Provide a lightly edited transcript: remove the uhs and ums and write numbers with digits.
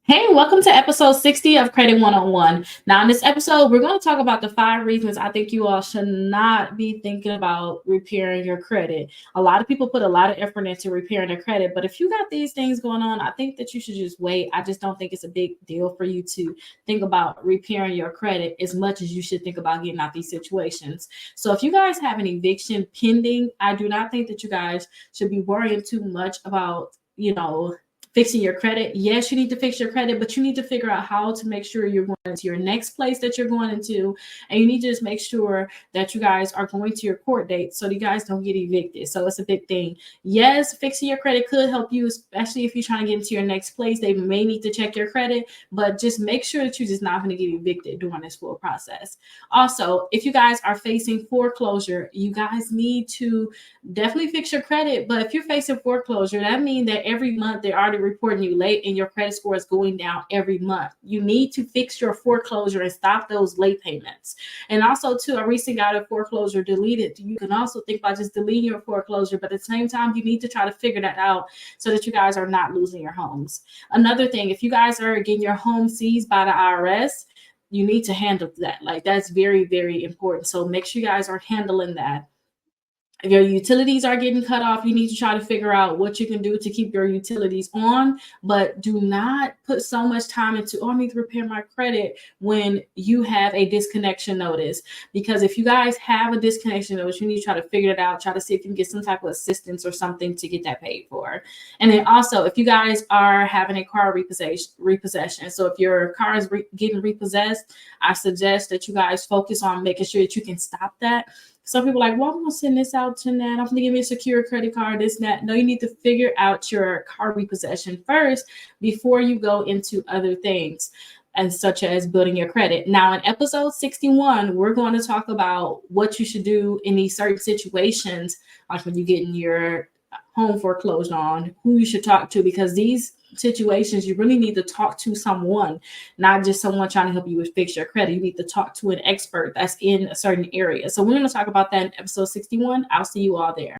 Hey, welcome to episode 60 of Credit 101. Now, in this episode, we're going to talk about the 5 reasons I think you all should not be thinking about repairing your credit. A lot of people put a lot of effort into repairing their credit, but if you got these things going on, I think that you should just wait. I just don't think it's a big deal for you to think about repairing your credit as much as you should think about getting out these situations. So, if you guys have an eviction pending, I do not think that you guys should be worrying too much about, fixing your credit. Yes, you need to fix your credit, but you need to figure out how to make sure you're going to your next place that you're going into. And you need to just make sure that you guys are going to your court date so you guys don't get evicted. So it's a big thing. Yes, fixing your credit could help you, especially if you're trying to get into your next place. They may need to check your credit, but just make sure that you're just not going to get evicted during this full process. Also, if you guys are facing foreclosure, you guys need to definitely fix your credit. But if you're facing foreclosure, that means that every month they're already reporting you late and your credit score is going down every month. You need to fix your foreclosure and stop those late payments. And also, too, a recent got a foreclosure deleted. You can also think about just deleting your foreclosure, but at the same time, you need to try to figure that out so that you guys are not losing your homes. Another thing, if you guys are getting your home seized by the IRS, you need to handle that. Like, that's very, very important. So make sure you guys are handling that. If your utilities are getting cut off, you need to try to figure out what you can do to keep your utilities on, but do not put so much time into, I need to repair my credit when you have a disconnection notice. Because if you guys have a disconnection notice, you need to try to figure it out, try to see if you can get some type of assistance or something to get that paid for. And then also, if you guys are having a car repossession, so if your car is getting repossessed, I suggest that you guys focus on making sure that you can stop that. Some people are like, well, I'm going to send this out to that. I'm going to give me a secure credit card, this and that. No, you need to figure out your car repossession first before you go into other things, and such as building your credit. Now, in episode 61, we're going to talk about what you should do in these certain situations, like when you get in your home foreclosed on, who you should talk to, because these situations you really need to talk to someone, not just someone trying to help you with fix your credit. You need to talk to an expert that's in a certain area. So we're going to talk about that in episode 61. I'll see you all there.